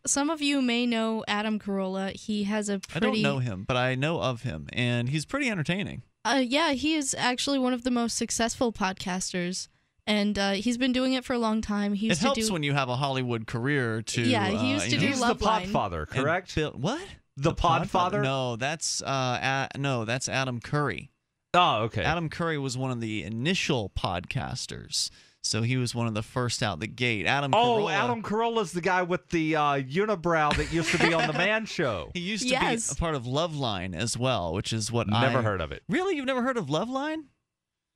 some of you may know Adam Carolla. He has a pretty... I don't know him, but I know of him, and he's pretty entertaining. Yeah, he is actually one of the most successful podcasters, and he's been doing it for a long time. It helps when you have a Hollywood career to... Yeah, he used to do He's Love the Line. Podfather, correct? What? The Podfather? No, that's Adam Curry. Oh, okay. Adam Curry was one of the initial podcasters, so he was one of the first out the gate. Adam Carolla's the guy with the unibrow that used to be on the Man Show. He used to be a part of Love Line as well, which is what Never heard of it. Really? You've never heard of Love Line?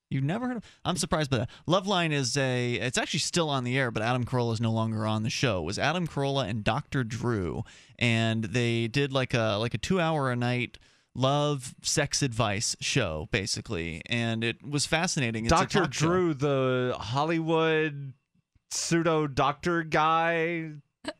You've never heard of... I'm surprised by that. Love Line is it's actually still on the air, but Adam Carolla is no longer on the show. It was Adam Carolla and Dr. Drew, and they did like a 2-hour-a-night love, sex advice show, basically, and it was fascinating. It's Dr. Drew, the Hollywood pseudo-doctor guy.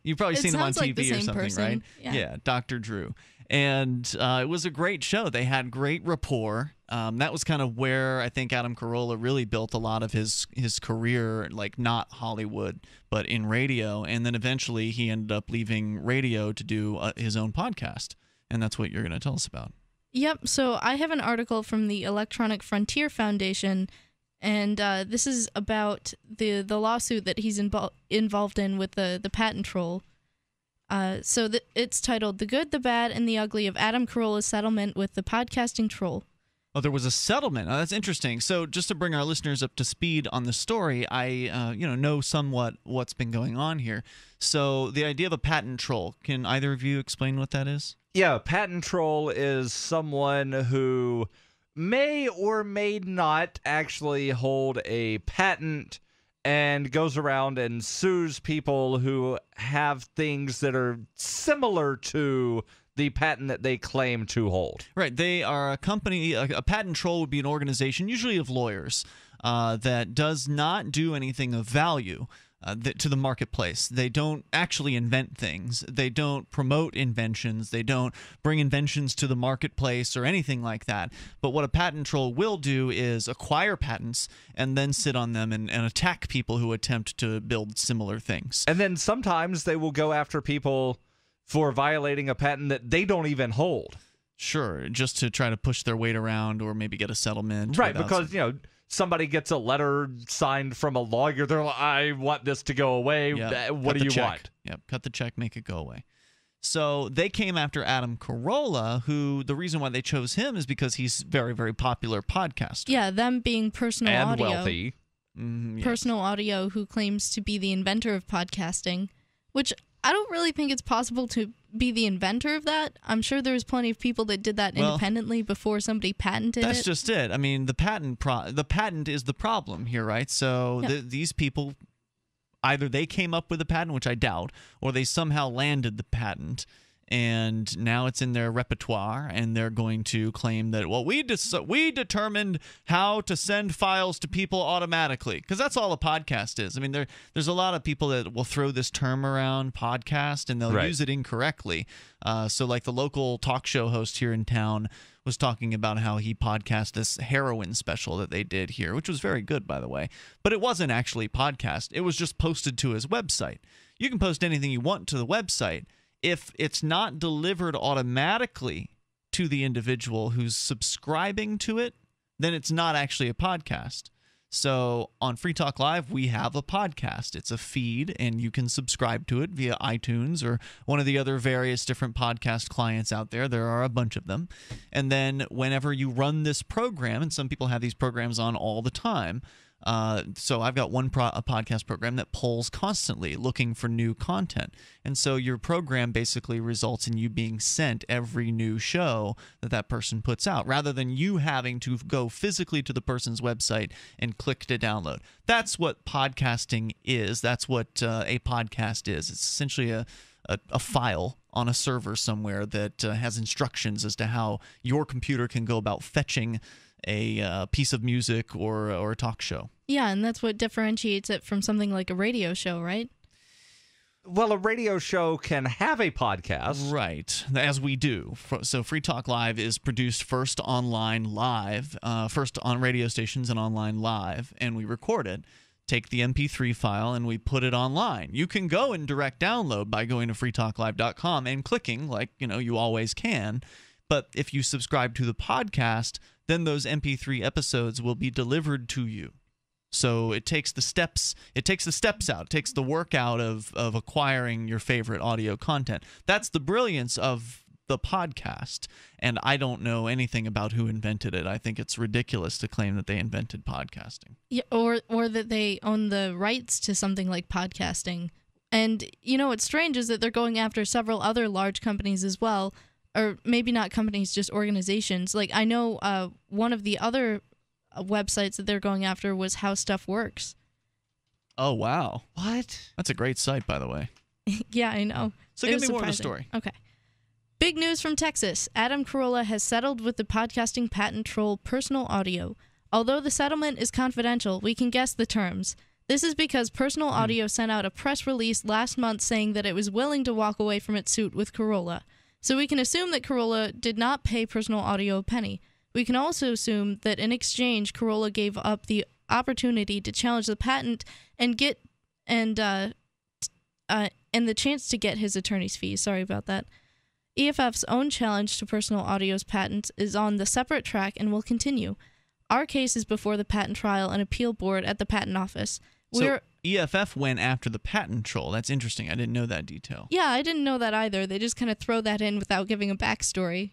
You've probably seen him on TV or something, person. Right? Yeah, Dr. Drew. And it was a great show. They had great rapport. That was kind of where I think Adam Carolla really built a lot of his career, like not Hollywood, but in radio. And then eventually he ended up leaving radio to do his own podcast. And that's what you're going to tell us about. Yep, so I have an article from the Electronic Frontier Foundation, and this is about the lawsuit that he's involved in with the patent troll. So it's titled The Good, the Bad, and the Ugly of Adam Carolla's Settlement with the Podcasting Troll. Oh, there was a settlement. Oh, that's interesting. So just to bring our listeners up to speed on the story, I know somewhat what's been going on here. So the idea of a patent troll, can either of you explain what that is? Yeah, patent troll is someone who may or may not actually hold a patent and goes around and sues people who have things that are similar to the patent that they claim to hold. Right. They are a company, a patent troll would be an organization, usually of lawyers, that does not do anything of value to the marketplace. They don't actually invent things. They don't promote inventions. They don't bring inventions to the marketplace or anything like that. But what a patent troll will do is acquire patents and then sit on them and attack people who attempt to build similar things. And then sometimes they will go after people for violating a patent that they don't even hold. Sure, just to try to push their weight around or maybe get a settlement. Right, because, somebody gets a letter signed from a lawyer. They're like, I want this to go away. Yep. What do you want? Yep, cut the check, make it go away. So they came after Adam Carolla, who the reason why they chose him is because he's very, very popular podcaster. Yeah, them being personal and audio. Wealthy. Yes. Personal Audio, who claims to be the inventor of podcasting, which I don't really think it's possible to be the inventor of that. I'm sure there's plenty of people that did that independently before somebody patented it. That's just it. I mean, the patent is the problem here, right? So these people, either they came up with the patent, which I doubt, or they somehow landed the patent, and now it's in their repertoire, and they're going to claim that, well, we determined how to send files to people automatically, because that's all a podcast is. I mean, there's a lot of people that will throw this term around, podcast, and they'll use it incorrectly. So like the local talk show host here in town was talking about how he podcast this heroin special that they did here, which was very good, by the way. But it wasn't actually podcast. It was just posted to his website. You can post anything you want to the website. If it's not delivered automatically to the individual who's subscribing to it, then it's not actually a podcast. So on Free Talk Live, we have a podcast. It's a feed, and you can subscribe to it via iTunes or one of the other various different podcast clients out there. There are a bunch of them. And then whenever you run this program, and some people have these programs on all the time, so I've got a podcast program that polls constantly looking for new content. And so your program basically results in you being sent every new show that person puts out, rather than you having to go physically to the person's website and click to download. That's what podcasting is. That's what a podcast is. It's essentially a file on a server somewhere that has instructions as to how your computer can go about fetching a piece of music or a talk show. Yeah, and that's what differentiates it from something like a radio show, right? Well, a radio show can have a podcast. Right, as we do. So Free Talk Live is produced first online live, first on radio stations and online live, and we record it. take the MP3 file and we put it online. You can go and direct download by going to freetalklive.com and clicking like, you always can. But if you subscribe to the podcast, then those MP3 episodes will be delivered to you. So it takes the steps out. It takes the work out of acquiring your favorite audio content. That's the brilliance of the podcast. And I don't know anything about who invented it. I think it's ridiculous to claim that they invented podcasting. Yeah, or that they own the rights to something like podcasting. And what's strange is that they're going after several other large companies as well, or maybe not companies, just organizations. Like I know one of the other websites that they're going after was How Stuff Works. Oh, wow. What? That's a great site, by the way. Yeah, I know. So give me more of the story. Okay. Big news from Texas. Adam Carolla has settled with the podcasting patent troll Personal Audio. Although the settlement is confidential, we can guess the terms. This is because Personal Audio sent out a press release last month saying that it was willing to walk away from its suit with Carolla. So we can assume that Carolla did not pay Personal Audio a penny. We can also assume that in exchange, Carolla gave up the opportunity to challenge the patent and the chance to get his attorney's fees. Sorry about that. EFF's own challenge to Personal Audio's patents is on the separate track and will continue. Our case is before the Patent Trial and Appeal Board at the Patent Office. So EFF went after the patent troll. That's interesting. I didn't know that detail. Yeah, I didn't know that either. They just kind of throw that in without giving a backstory.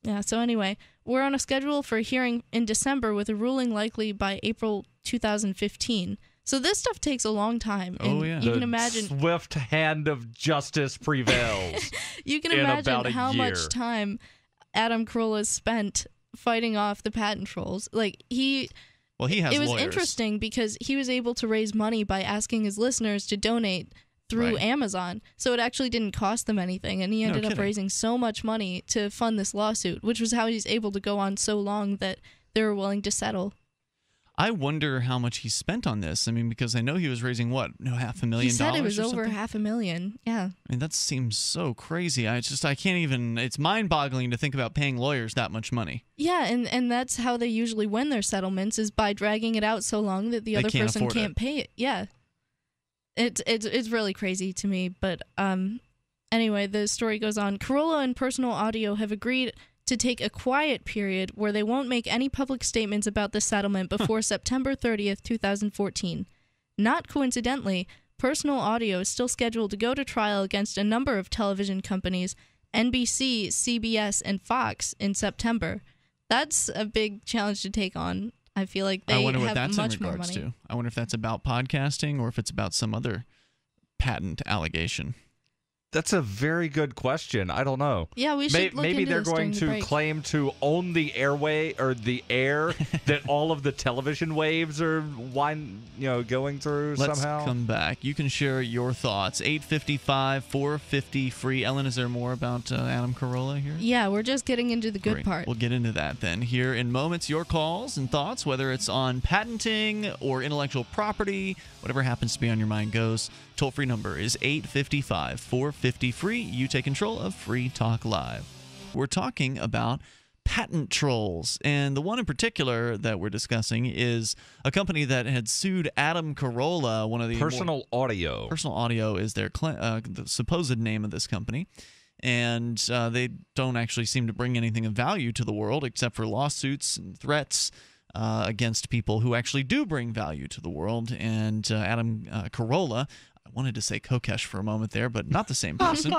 Yeah, so anyway, we're on a schedule for a hearing in December with a ruling likely by April 2015. So this stuff takes a long time. And yeah. You can imagine swift hand of justice prevails. You can imagine how much time Adam Carolla spent fighting off the patent trolls. Like he has It was lawyers. Interesting because he was able to raise money by asking his listeners to donate through Amazon. So it actually didn't cost them anything, and he ended up raising so much money to fund this lawsuit, which was how he's able to go on so long that they were willing to settle. I wonder how much he spent on this. I mean, because I know he was raising, $500,000? He said it was over $500,000. Yeah. I mean, that seems so crazy. I can't even, it's mind-boggling to think about paying lawyers that much money. Yeah, and that's how they usually win their settlements, is by dragging it out so long that the other person can't pay it. Yeah. It's really crazy to me, but anyway, the story goes on. Carolla and Personal Audio have agreed to take a quiet period where they won't make any public statements about the settlement before September 30th, 2014. Not coincidentally, Personal Audio is still scheduled to go to trial against a number of television companies, NBC, CBS, and Fox, in September. That's a big challenge to take on. I feel like they have much more money. I wonder if that's about podcasting or if it's about some other patent allegation. That's a very good question. I don't know. Yeah, we should look maybe into they're this going during the to break. claim to own the airway or the air that all of the television waves are going through Let's somehow. come back. You can share your thoughts. 855-450-FREE. Ellen, is there more about Adam Carolla here? Yeah, we're just getting into the good Great. part. We'll get into that then. Here in moments, your calls and thoughts, whether it's on patenting or intellectual property, whatever happens to be on your mind goes. Toll-free number is 855-450-FREE. You take control of Free Talk Live. We're talking about patent trolls, and the one in particular that we're discussing is a company that had sued Adam Carolla, one of the Personal Audio. Personal Audio is their the supposed name of this company, and they don't actually seem to bring anything of value to the world except for lawsuits and threats against people who actually do bring value to the world. And Adam Carolla, I wanted to say Kokesh for a moment there, but not the same person.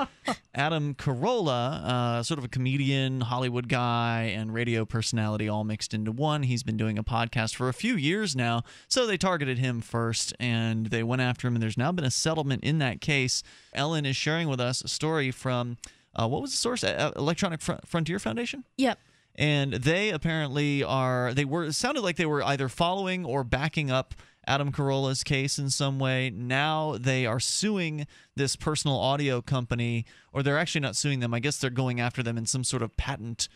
Adam Carolla, sort of a comedian, Hollywood guy, and radio personality all mixed into one. He's been doing a podcast for a few years now, so they targeted him first, and they went after him, and there's now been a settlement in that case. Ellen is sharing with us a story from, what was the source? Electronic Frontier Foundation? Yep. And they apparently it sounded like they were either following or backing up Adam Carolla's case in some way. Now they are suing this Personal Audio company, or they're actually not suing them. I guess they're going after them in some sort of patent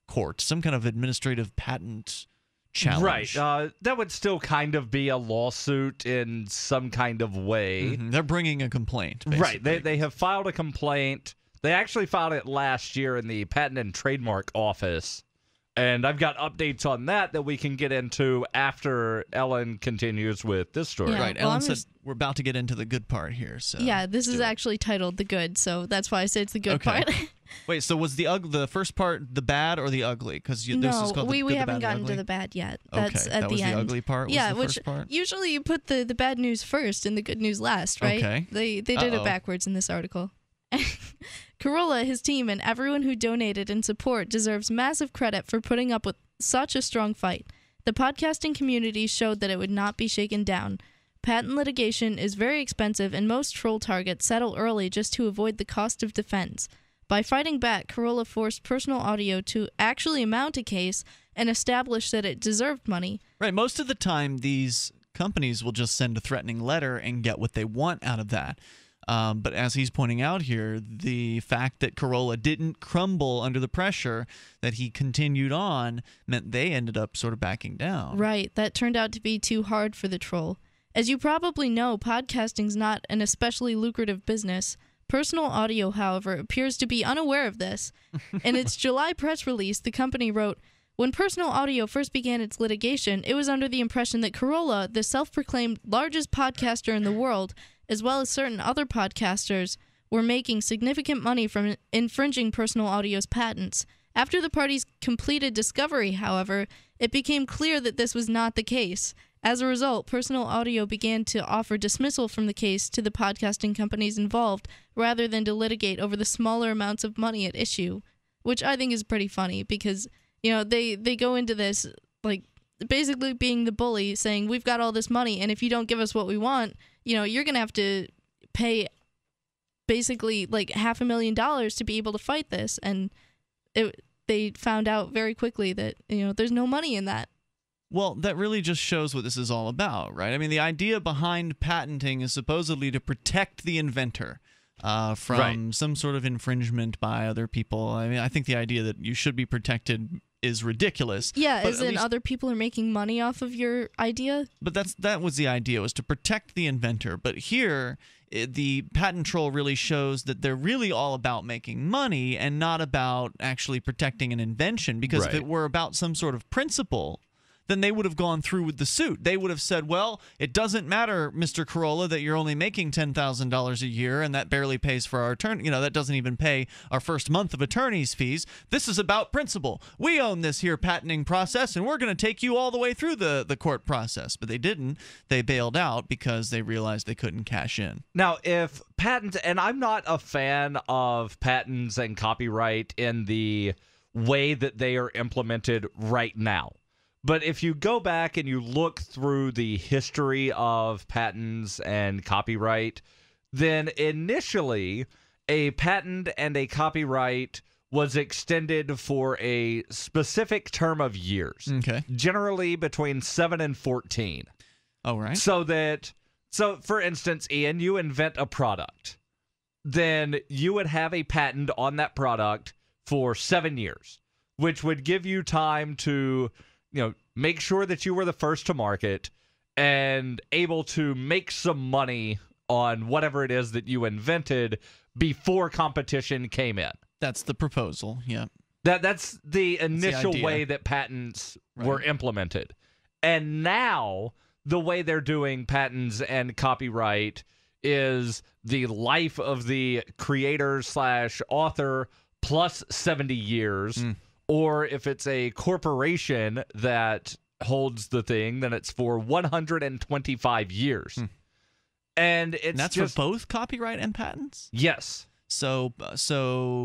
court, some kind of administrative patent challenge. Right. That would still kind of be a lawsuit in some kind of way. Mm-hmm. They're bringing a complaint, basically. Right. They have filed a complaint. They actually filed it last year in the Patent and Trademark Office, And I've got updates on that we can get into after Ellen continues with this story. Yeah. Right. Well, Ellen said we're about to get into the good part here. So Yeah, this is actually titled The Good, so that's why I say it's the good part. Wait, so was the first part the bad or the ugly? Because this is No, called we the good, haven't the bad, gotten and to ugly? the bad yet. That's Okay, at that the was end. the ugly part. Was Yeah, the which first part? usually you put the bad news first and the good news last, right? Okay. They did it backwards in this article. Carolla, his team, and everyone who donated in support deserves massive credit for putting up with such a strong fight. The podcasting community showed that it would not be shaken down. Patent litigation is very expensive, and most troll targets settle early just to avoid the cost of defense. By fighting back, Carolla forced Personal Audio to actually mount a case and establish that it deserved money. Right. Most of the time, these companies will just send a threatening letter and get what they want out of that. But as he's pointing out here, the fact that Carolla didn't crumble under the pressure, that he continued on, meant they ended up sort of backing down. Right. That turned out to be too hard for the troll. As you probably know, podcasting's not an especially lucrative business. Personal Audio, however, appears to be unaware of this. In its July press release, the company wrote, "When Personal Audio first began its litigation, it was under the impression that Carolla, the self-proclaimed largest podcaster in the world, as well as certain other podcasters, were making significant money from infringing Personal Audio's patents. After the parties completed discovery, however, it became clear that this was not the case. As a result, Personal Audio began to offer dismissal from the case to the podcasting companies involved, rather than to litigate over the smaller amounts of money at issue," which I think is pretty funny because, they go into this like basically being the bully, saying we've got all this money, and if you don't give us what we want, you're gonna have to pay basically like $500,000 to be able to fight this. And they found out very quickly that there's no money in that. Well, that really just shows what this is all about, right? I mean, the idea behind patenting is supposedly to protect the inventor from some sort of infringement by other people. I mean, I think the idea that you should be protected is ridiculous. Yeah, as in other people are making money off of your idea? But that was the idea, was to protect the inventor. But here, the patent troll really shows that they're really all about making money and not about actually protecting an invention. Because if it were about some sort of principle, then they would have gone through with the suit. They would have said, well, it doesn't matter, Mr. Carolla, that you're only making $10,000 a year, and that barely pays for our attorney. That doesn't even pay our first month of attorney's fees. This is about principle. We own this here patenting process, and we're going to take you all the way through the court process. But they didn't. They bailed out because they realized they couldn't cash in. Now, if patents, and I'm not a fan of patents and copyright in the way that they are implemented right now. But if you go back and you look through the history of patents and copyright, then initially a patent and a copyright was extended for a specific term of years. Okay. Generally between 7 and 14. Oh, right. So for instance, Ian, you invent a product. Then you would have a patent on that product for 7 years, which would give you time to make sure that you were the first to market and able to make some money on whatever it is that you invented before competition came in. That's the proposal, yeah. That's the initial idea. way that patents were implemented. And now the way they're doing patents and copyright is the life of the creator/author plus 70 years. Or if it's a corporation that holds the thing, then it's for 125 years. And that's for both copyright and patents? Yes. So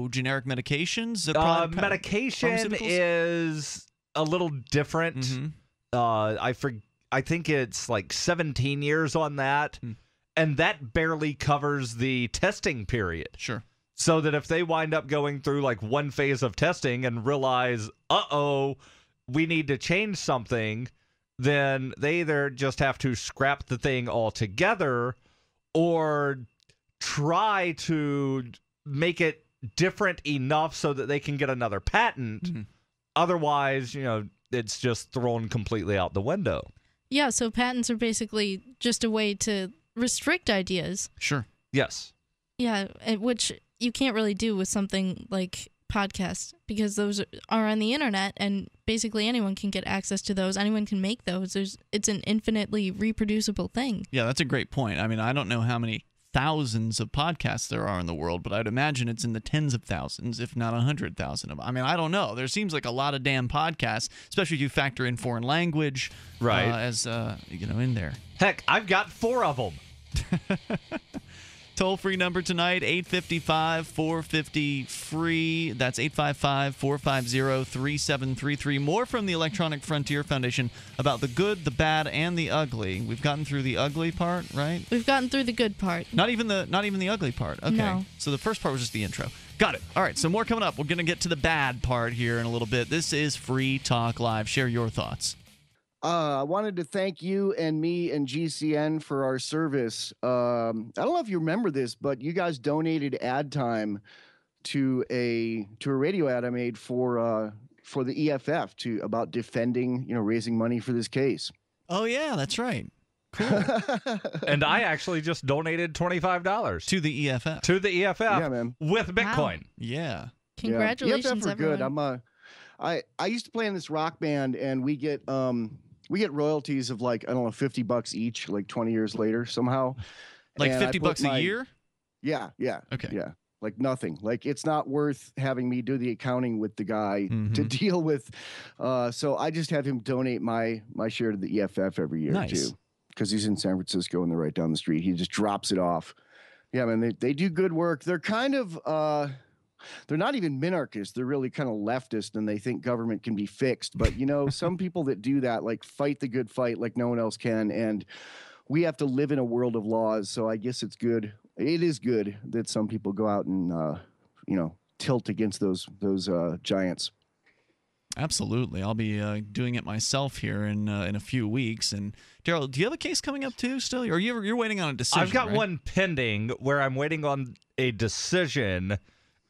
generic medications? Medication is a little different. I think it's like 17 years on that. And that barely covers the testing period. Sure. So that if they wind up going through like one phase of testing and realize, we need to change something, then they either just have to scrap the thing altogether or try to make it different enough so that they can get another patent. Otherwise, it's just thrown completely out the window. Yeah, so patents are basically just a way to restrict ideas. Sure. Yes. Yeah, which you can't really do with something like podcasts because those are on the internet, and basically anyone can get access to those. Anyone can make those. It's an infinitely reproducible thing. Yeah, that's a great point. I mean, I don't know how many thousands of podcasts there are in the world, but I'd imagine it's in the tens of thousands, if not 100,000 of them. I mean, I don't know. There seems like a lot of damn podcasts, especially if you factor in foreign language, right? As in there. Heck, I've got 4 of them. Toll-free number tonight, 855-450-FREE. That's 855-450-3733. More from the Electronic Frontier Foundation about the good, the bad, and the ugly. We've gotten through the ugly part, right? We've gotten through the good part. Not even the ugly part. Okay. No. So the first part was just the intro. Got it. All right, so more coming up. We're going to get to the bad part here in a little bit. This is Free Talk Live. Share your thoughts. I wanted to thank you and me and GCN for our service. I don't know if you remember this, but you guys donated ad time to a radio ad I made for the EFF about defending, raising money for this case. Oh yeah, that's right. Cool. And I actually just donated $25 to the EFF. To the EFF, yeah, man. With Bitcoin. Wow. Yeah. Congratulations, EFF are good. I used to play in this rock band, and we get royalties of like, I don't know, $50 each, like 20 years later somehow. Like $50 a year? Yeah. Okay. Yeah. Like nothing. Like it's not worth having me do the accounting with the guy to deal with. So I just have him donate my share to the EFF every year too. Because he's in San Francisco and they're right down the street. He just drops it off. Yeah, man, they do good work. They're kind of they're not even minarchists. They're really kind of leftist, and they think government can be fixed. But, some people that do that, like, fight the good fight like no one else can. And we have to live in a world of laws. So I guess it's good. It is good that some people go out and, tilt against those giants. Absolutely. I'll be doing it myself here in a few weeks. And Daryl, do you have a case coming up too still? Or you're waiting on a decision? I've got right? one pending where I'm waiting on a decision.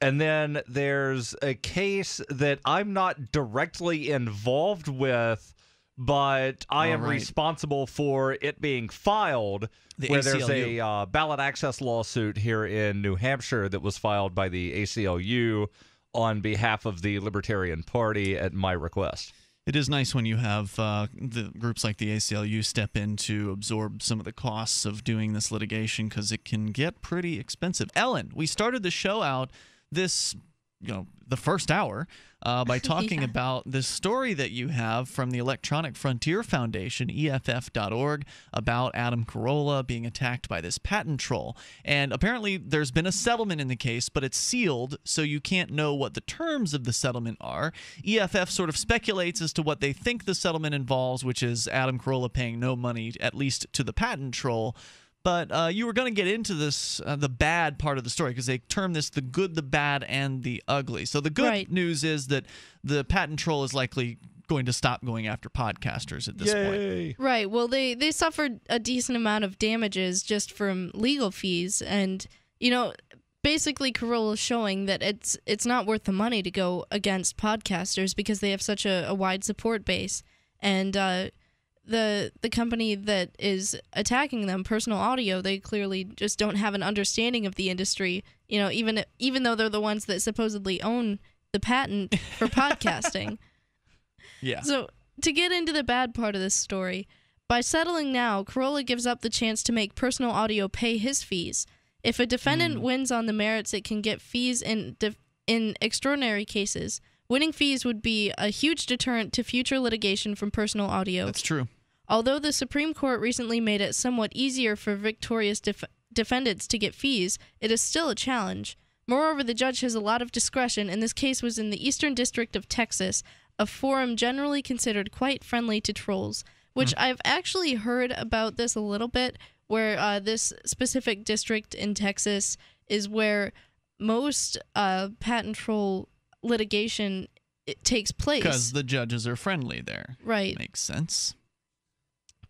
And then there's a case that I'm not directly involved with, but I am responsible for it being filed, where there's a ballot access lawsuit here in New Hampshire that was filed by the ACLU on behalf of the Libertarian Party at my request. It is nice when you have the groups like the ACLU step in to absorb some of the costs of doing this litigation, because it can get pretty expensive. Ellen, we started the show out the first hour by talking about this story that you have from the Electronic Frontier Foundation, EFF.org, about Adam Carolla being attacked by this patent troll. And apparently there's been a settlement in the case, but it's sealed, so you can't know what the terms of the settlement are. EFF sort of speculates as to what they think the settlement involves, which is Adam Carolla paying no money, at least to the patent troll. But you were going to get into this, the bad part of the story, because they term this the good, the bad, and the ugly. So the good news is that the patent troll is likely going to stop going after podcasters at this point. Right. Well, they suffered a decent amount of damages just from legal fees. And, basically Carolla is showing that it's not worth the money to go against podcasters because they have such a wide support base. And the company that is attacking them, Personal Audio, they clearly just don't have an understanding of the industry. Even though they're the ones that supposedly own the patent for podcasting. Yeah. So to get into the bad part of this story, by settling now, Carolla gives up the chance to make Personal Audio pay his fees. If a defendant wins on the merits, it can get fees in extraordinary cases. Winning fees would be a huge deterrent to future litigation from Personal Audio. That's true. Although the Supreme Court recently made it somewhat easier for victorious defendants to get fees, it is still a challenge. Moreover, the judge has a lot of discretion, and this case was in the Eastern District of Texas, a forum generally considered quite friendly to trolls, which I've actually heard about this a little bit, where this specific district in Texas is where most patent troll litigation takes place. Because the judges are friendly there. Right. Makes sense.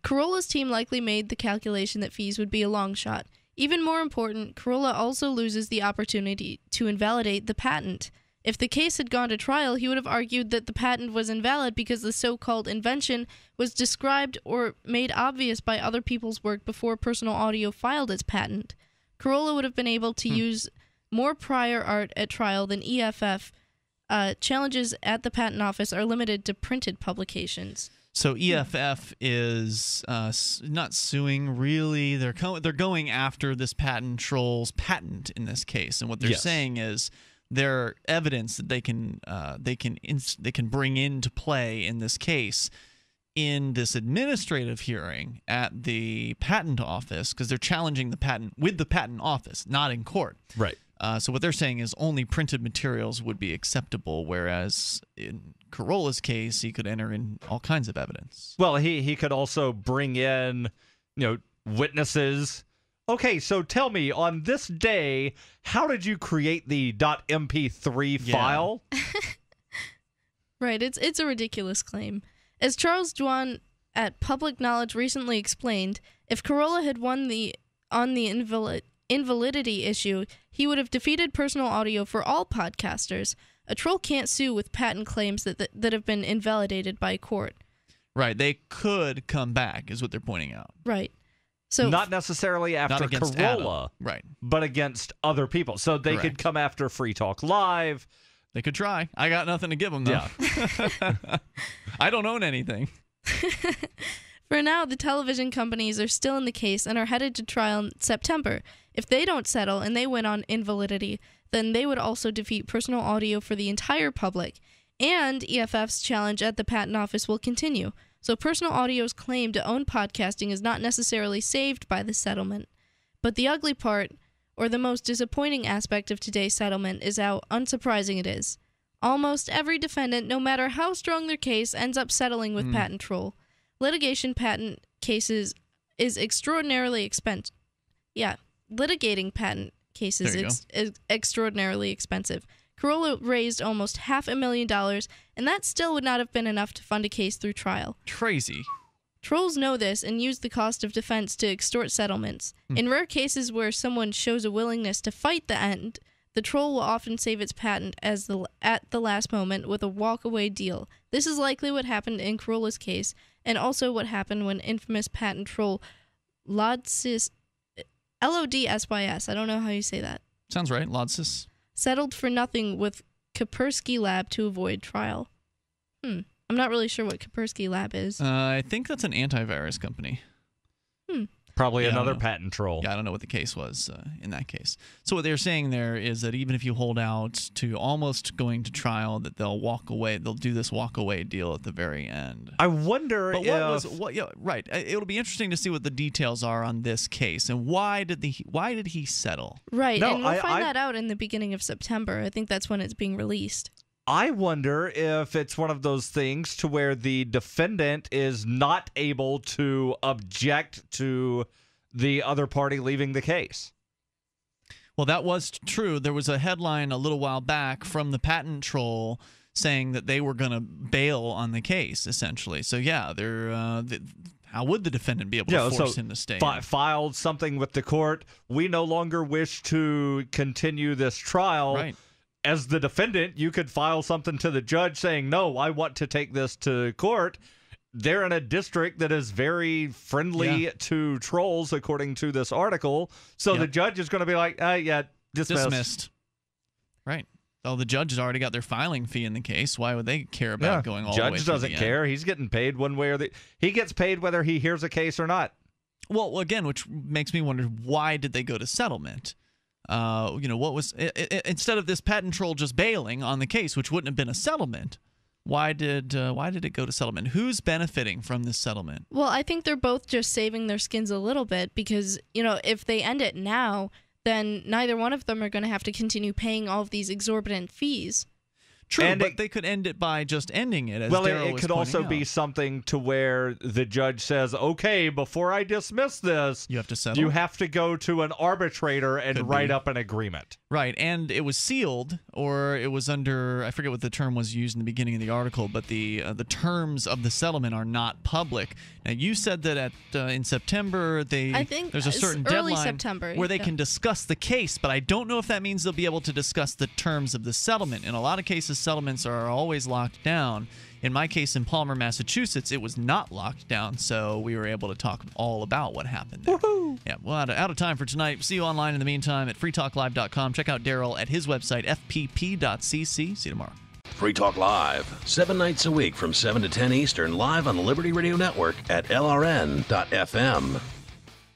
Carolla's team likely made the calculation that fees would be a long shot. Even more important, Carolla also loses the opportunity to invalidate the patent. If the case had gone to trial, he would have argued that the patent was invalid because the so-called invention was described or made obvious by other people's work before Personal Audio filed its patent. Carolla would have been able to use more prior art at trial than EFF challenges at the Patent Office are limited to printed publications. So EFF is not suing, really. They're going after this patent troll's patent in this case, and what they're saying is their evidence that they can bring into play in this case in this administrative hearing at the Patent Office, because they're challenging the patent with the Patent Office, not in court. Right. So what they're saying is only printed materials would be acceptable, whereas in Carolla's case, he could enter in all kinds of evidence. Well, he could also bring in, witnesses. Okay, so tell me, on this day, how did you create the .mp3 file? Right, it's a ridiculous claim. As Charles Dwan at Public Knowledge recently explained, if Carolla had won on the invalidity issue, he would have defeated personal audio for all podcasters. A troll can't sue with patent claims that have been invalidated by court. Right, they could come back, is what they're pointing out. Right. So not necessarily after Carolla, right, but against other people. So they could come after Free Talk Live. They could try. I got nothing to give them, though. Yeah. I don't own anything. For now, the television companies are still in the case and are headed to trial in September. If they don't settle and they win on invalidity, then they would also defeat personal audio for the entire public. And EFF's challenge at the Patent Office will continue. So personal audio's claim to own podcasting is not necessarily saved by the settlement. But the ugly part, or the most disappointing aspect of today's settlement, is how unsurprising it is. Almost every defendant, no matter how strong their case, ends up settling with patent troll. Litigation patent cases is extraordinarily expensive. Yeah, litigating patent cases is extraordinarily expensive. Carolla raised almost $500,000, and that still would not have been enough to fund a case through trial. Crazy. Trolls know this and use the cost of defense to extort settlements. In rare cases where someone shows a willingness to fight the end, the troll will often save its patent at the last moment with a walk-away deal. This is likely what happened in Carolla's case, and also what happened when infamous patent troll Lodsys, Lodsys, I don't know how you say that. Sounds right, Lodsys. Settled for nothing with Kaspersky Lab to avoid trial. I'm not really sure what Kaspersky Lab is. I think that's an antivirus company. Probably another patent troll. Yeah, I don't know what the case was in that case. So what they're saying there is that even if you hold out to almost going to trial, that they'll walk away. They'll do this walk-away deal at the very end. I wonder right. It'll be interesting to see what the details are on this case and why did he settle? Right, and we'll find that out in the beginning of September. I think that's when it's being released. I wonder if it's one of those things to where the defendant is not able to object to the other party leaving the case. Well, that was true. There was a headline a little while back from the patent troll saying that they were going to bail on the case, essentially. So, yeah, how would the defendant be able to force him to stay? Filed something with the court. We no longer wish to continue this trial. Right. As the defendant, you could file something to the judge saying, no, I want to take this to court. They're in a district that is very friendly to trolls, according to this article. So the judge is going to be like, dismissed. Right. Oh, the judge has already got their filing fee in the case. Why would they care about going all the way to the end? Judge doesn't care. He's getting paid one way or the other. He gets paid whether he hears a case or not. Well, again, which makes me wonder, why did they go to settlement? What was instead of this patent troll just bailing on the case, which wouldn't have been a settlement? Why did it go to settlement? Who's benefiting from this settlement? Well, I think they're both just saving their skins a little bit because, if they end it now, then neither one of them are going to have to continue paying all of these exorbitant fees. True, but they could end it by just ending it. As it could also be something to where the judge says, okay, before I dismiss this, you have to settle. You have to go to an arbitrator and write up an agreement. Right, and it was sealed, or it was under, I forget what the term was used in the beginning of the article, but the terms of the settlement are not public. Now, you said that in September, I think there's a certain early deadline September, where they can discuss the case, but I don't know if that means they'll be able to discuss the terms of the settlement. In a lot of cases, settlements are always locked down. In my case in Palmer, Massachusetts, it was not locked down, so we were able to talk all about what happened there. Woohoo! Yeah, well, out of time for tonight. See you online in the meantime at freetalklive.com. Check out Daryl at his website, fpp.cc. See you tomorrow. Free Talk Live, 7 nights a week from 7 to 10 Eastern, live on the Liberty Radio Network at LRN.FM.